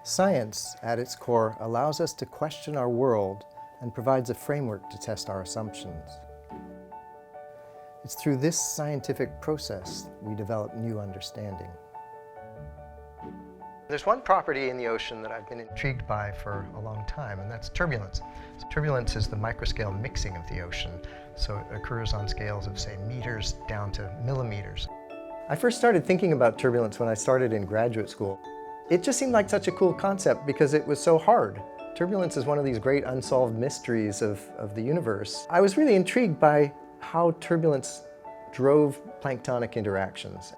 Science, at its core, allows us to question our world and provides a framework to test our assumptions. It's through this scientific process we develop new understanding. There's one property in the ocean that I've been intrigued by for a long time, and that's turbulence. So turbulence is the microscale mixing of the ocean, so it occurs on scales of, say, meters down to millimeters. I first started thinking about turbulence when I started in graduate school. It just seemed like such a cool concept because it was so hard. Turbulence is one of these great unsolved mysteries of the universe. I was really intrigued by how turbulence drove planktonic interactions.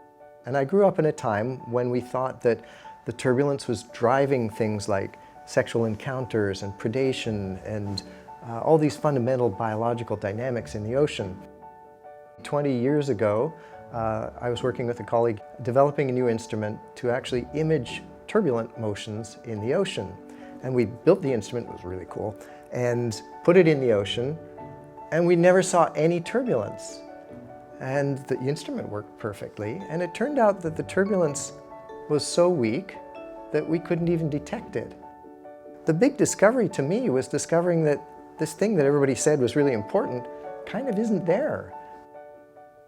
And I grew up in a time when we thought that the turbulence was driving things like sexual encounters and predation and all these fundamental biological dynamics in the ocean. 20 years ago, I was working with a colleague developing a new instrument to actually image turbulent motions in the ocean. And we built the instrument, it was really cool, and put it in the ocean, and we never saw any turbulence. And the instrument worked perfectly, and it turned out that the turbulence was so weak that we couldn't even detect it. The big discovery to me was discovering that this thing that everybody said was really important kind of isn't there.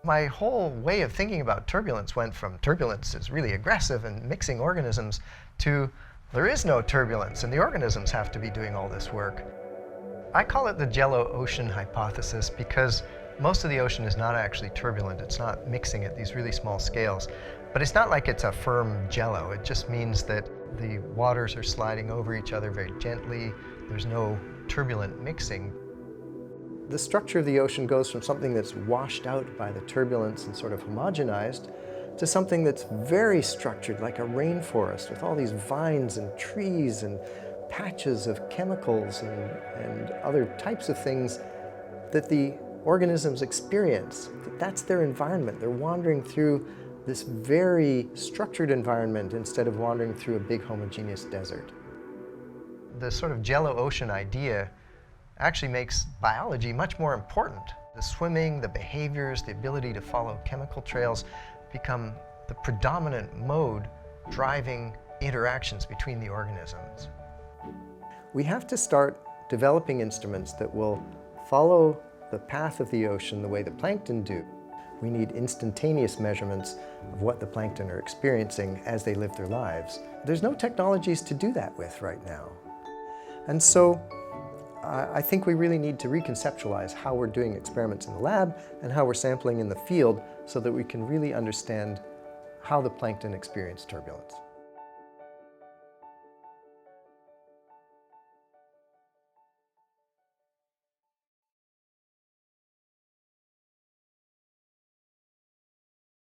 My whole way of thinking about turbulence went from turbulence is really aggressive and mixing organisms to there is no turbulence and the organisms have to be doing all this work. I call it the Jello ocean hypothesis because most of the ocean is not actually turbulent. It's not mixing at these really small scales. But it's not like it's a firm Jello. It just means that the waters are sliding over each other very gently. There's no turbulent mixing. The structure of the ocean goes from something that's washed out by the turbulence and sort of homogenized to something that's very structured, like a rainforest with all these vines and trees and patches of chemicals and other types of things that the organisms experience. That's their environment. They're wandering through this very structured environment instead of wandering through a big homogeneous desert. The sort of Jello ocean idea actually makes biology much more important. The swimming, the behaviors, the ability to follow chemical trails become the predominant mode driving interactions between the organisms. We have to start developing instruments that will follow the path of the ocean the way the plankton do. We need instantaneous measurements of what the plankton are experiencing as they live their lives. There's no technologies to do that with right now. And so I think we really need to reconceptualize how we're doing experiments in the lab and how we're sampling in the field so that we can really understand how the plankton experience turbulence.